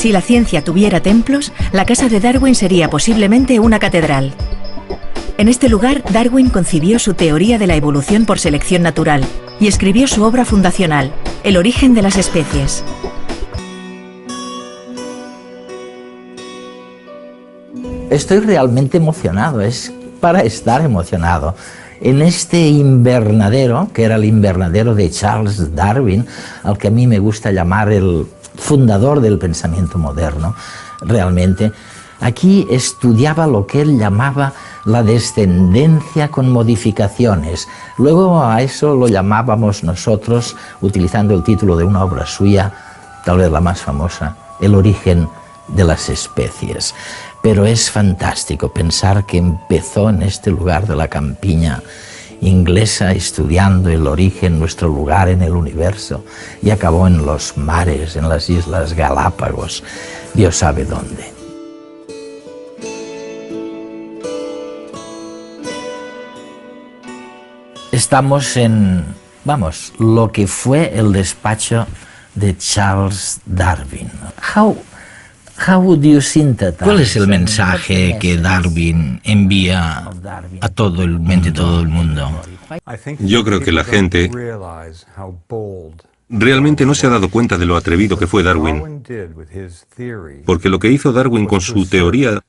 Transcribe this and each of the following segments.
Si la ciencia tuviera templos, la casa de Darwin sería posiblemente una catedral. En este lugar, Darwin concibió su teoría de la evolución por selección natural y escribió su obra fundacional, El origen de las especies. Estoy realmente emocionado, es para estar emocionado. En este invernadero, que era el invernadero de Charles Darwin, al que a mí me gusta llamar el fundador del pensamiento moderno, realmente, aquí estudiaba lo que él llamaba la descendencia con modificaciones. Luego a eso lo llamábamos nosotros, utilizando el título de una obra suya, tal vez la más famosa, El origen de las especies. Pero es fantástico pensar que empezó en este lugar de la campiña inglesa estudiando el origen, nuestro lugar en el universo, y acabó en los mares, en las Islas Galápagos, Dios sabe dónde. Estamos en, lo que fue el despacho de Charles Darwin. ¿Cuál es el mensaje que Darwin envía a todo el mundo? Yo creo que la gente realmente no se ha dado cuenta de lo atrevido que fue Darwin, porque lo que hizo Darwin con su teoría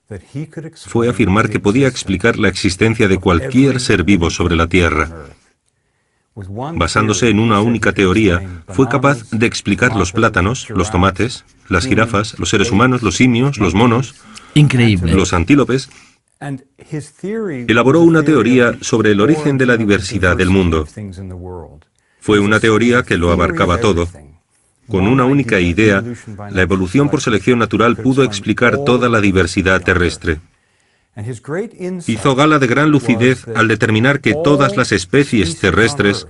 fue afirmar que podía explicar la existencia de cualquier ser vivo sobre la Tierra. Basándose en una única teoría, fue capaz de explicar los plátanos, los tomates, las jirafas, los seres humanos, los simios, los monos, Increíble. los antílopes. Elaboró una teoría sobre el origen de la diversidad del mundo. Fue una teoría que lo abarcaba todo. Con una única idea, la evolución por selección natural pudo explicar toda la diversidad terrestre. Hizo gala de gran lucidez al determinar que todas las especies terrestres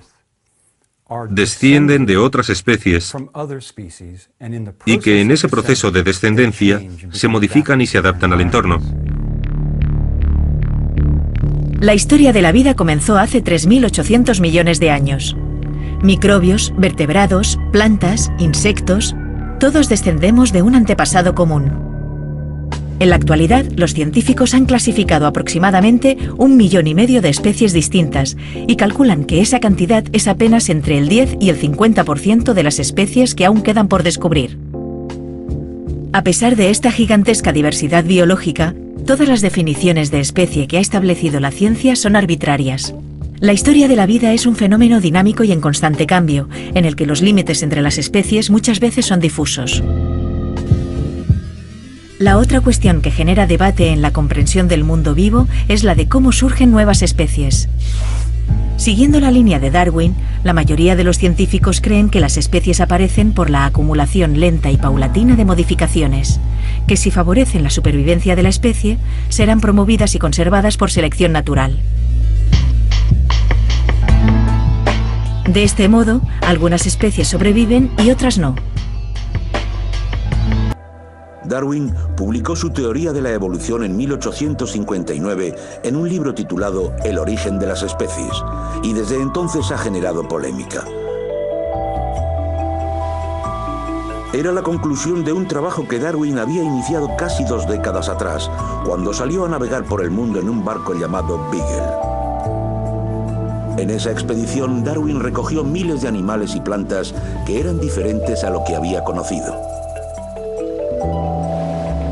descienden de otras especies y que en ese proceso de descendencia se modifican y se adaptan al entorno. La historia de la vida comenzó hace 3.800 millones de años. Microbios, vertebrados, plantas, insectos, todos descendemos de un antepasado común. En la actualidad, los científicos han clasificado aproximadamente 1,5 millones de especies distintas y calculan que esa cantidad es apenas entre el 10 y el 50% de las especies que aún quedan por descubrir. A pesar de esta gigantesca diversidad biológica, todas las definiciones de especie que ha establecido la ciencia son arbitrarias. La historia de la vida es un fenómeno dinámico y en constante cambio, en el que los límites entre las especies muchas veces son difusos. La otra cuestión que genera debate en la comprensión del mundo vivo es la de cómo surgen nuevas especies. Siguiendo la línea de Darwin, la mayoría de los científicos creen que las especies aparecen por la acumulación lenta y paulatina de modificaciones, que si favorecen la supervivencia de la especie, serán promovidas y conservadas por selección natural. De este modo, algunas especies sobreviven y otras no. Darwin publicó su teoría de la evolución en 1859 en un libro titulado El origen de las especies, y desde entonces ha generado polémica. Era la conclusión de un trabajo que Darwin había iniciado casi 2 décadas atrás, cuando salió a navegar por el mundo en un barco llamado Beagle. En esa expedición, Darwin recogió miles de animales y plantas que eran diferentes a lo que había conocido.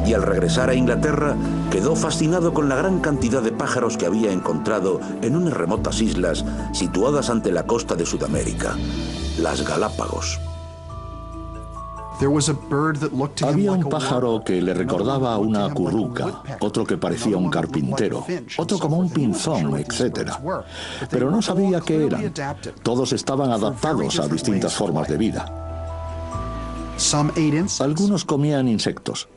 Y al regresar a Inglaterra, quedó fascinado con la gran cantidad de pájaros que había encontrado en unas remotas islas situadas ante la costa de Sudamérica, las Galápagos. Había un pájaro que le recordaba a una curruca, otro que parecía un carpintero, otro como un pinzón, etc. Pero no sabía qué eran. Todos estaban adaptados a distintas formas de vida. Algunos comían insectos.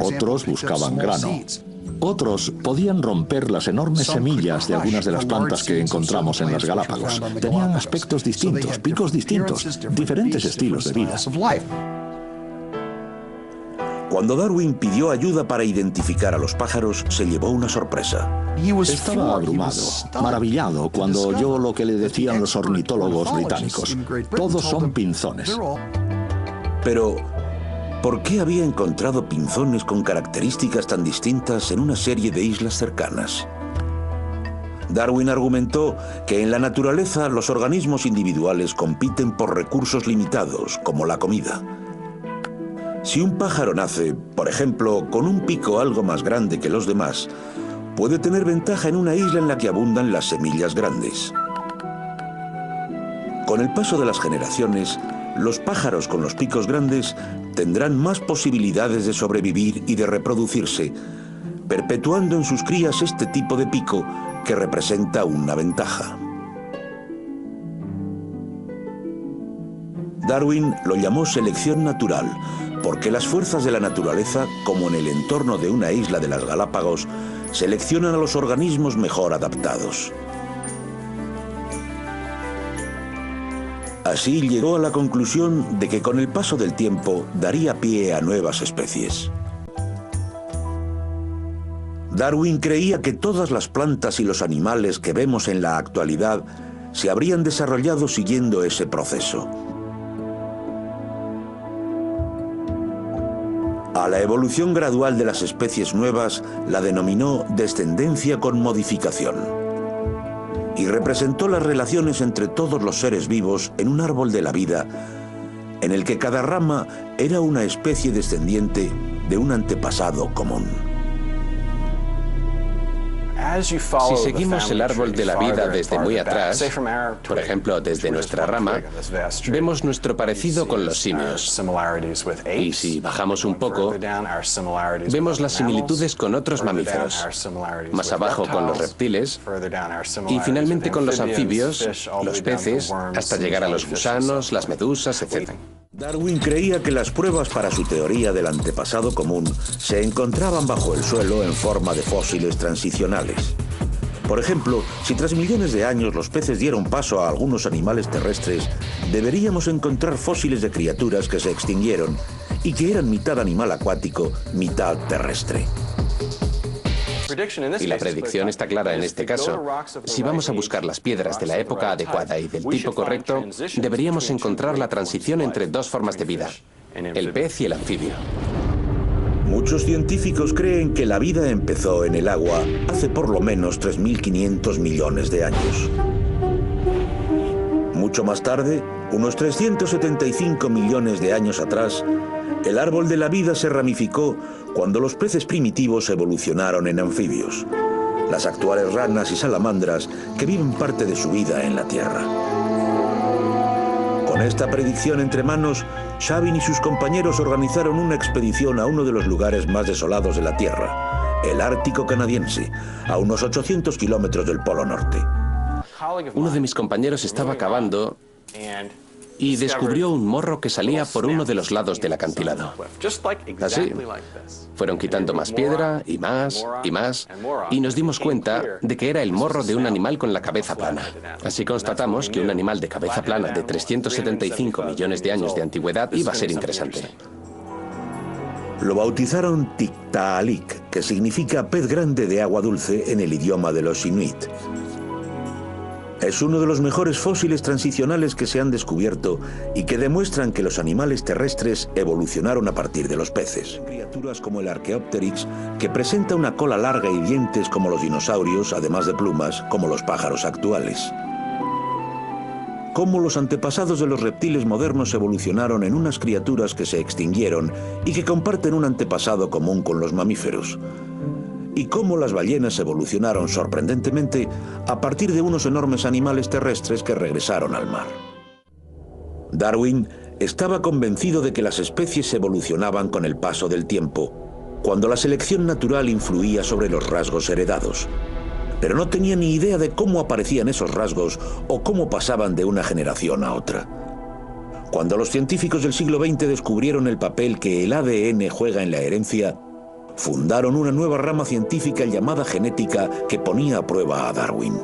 Otros buscaban grano. Otros podían romper las enormes semillas de algunas de las plantas que encontramos en las Galápagos. Tenían aspectos distintos, picos distintos, diferentes estilos de vida. Cuando Darwin pidió ayuda para identificar a los pájaros, se llevó una sorpresa. Estaba abrumado, maravillado, cuando oyó lo que le decían los ornitólogos británicos. Todos son pinzones. Pero ¿Por qué había encontrado pinzones con características tan distintas en una serie de islas cercanas? Darwin argumentó que en la naturaleza los organismos individuales compiten por recursos limitados, como la comida. Si un pájaro nace, por ejemplo, con un pico algo más grande que los demás, puede tener ventaja en una isla en la que abundan las semillas grandes. Con el paso de las generaciones, los pájaros con los picos grandes tendrán más posibilidades de sobrevivir y de reproducirse, perpetuando en sus crías este tipo de pico que representa una ventaja. Darwin lo llamó selección natural, porque las fuerzas de la naturaleza, como en el entorno de una isla de las Galápagos, seleccionan a los organismos mejor adaptados. Así llegó a la conclusión de que con el paso del tiempo daría pie a nuevas especies. Darwin creía que todas las plantas y los animales que vemos en la actualidad se habrían desarrollado siguiendo ese proceso. A la evolución gradual de las especies nuevas la denominó descendencia con modificación y representó las relaciones entre todos los seres vivos en un árbol de la vida en el que cada rama era una especie descendiente de un antepasado común. Si seguimos el árbol de la vida desde muy atrás, por ejemplo, desde nuestra rama, vemos nuestro parecido con los simios. Y si bajamos un poco, vemos las similitudes con otros mamíferos. Más abajo con los reptiles y finalmente con los anfibios, los peces, hasta llegar a los gusanos, las medusas, etc. Darwin creía que las pruebas para su teoría del antepasado común se encontraban bajo el suelo en forma de fósiles transicionales. Por ejemplo, si tras millones de años los peces dieron paso a algunos animales terrestres, deberíamos encontrar fósiles de criaturas que se extinguieron y que eran mitad animal acuático, mitad terrestre. Y la predicción está clara en este caso. Si vamos a buscar las piedras de la época adecuada y del tipo correcto, deberíamos encontrar la transición entre dos formas de vida, el pez y el anfibio. Muchos científicos creen que la vida empezó en el agua hace por lo menos 3.500 millones de años. Mucho más tarde, unos 375 millones de años atrás, el árbol de la vida se ramificó cuando los peces primitivos evolucionaron en anfibios, las actuales ranas y salamandras que viven parte de su vida en la Tierra. Con esta predicción entre manos, Sabin y sus compañeros organizaron una expedición a uno de los lugares más desolados de la Tierra, el Ártico canadiense, a unos 800 kilómetros del Polo Norte. Uno de mis compañeros estaba cavando y descubrió un morro que salía por uno de los lados del acantilado. Así, fueron quitando más piedra y más y más, y nos dimos cuenta de que era el morro de un animal con la cabeza plana. Así constatamos que un animal de cabeza plana de 375 millones de años de antigüedad iba a ser interesante. Lo bautizaron Tiktaalik, que significa pez grande de agua dulce en el idioma de los inuit. Es uno de los mejores fósiles transicionales que se han descubierto y que demuestran que los animales terrestres evolucionaron a partir de los peces. Criaturas como el Archaeopteryx, que presenta una cola larga y dientes como los dinosaurios, además de plumas, como los pájaros actuales. Cómo los antepasados de los reptiles modernos evolucionaron en unas criaturas que se extinguieron y que comparten un antepasado común con los mamíferos. Y cómo las ballenas evolucionaron sorprendentemente a partir de unos enormes animales terrestres que regresaron al mar. Darwin estaba convencido de que las especies evolucionaban con el paso del tiempo, cuando la selección natural influía sobre los rasgos heredados. Pero no tenía ni idea de cómo aparecían esos rasgos o cómo pasaban de una generación a otra. Cuando los científicos del siglo XX descubrieron el papel que el ADN juega en la herencia, fundaron una nueva rama científica llamada genética que ponía a prueba a Darwin.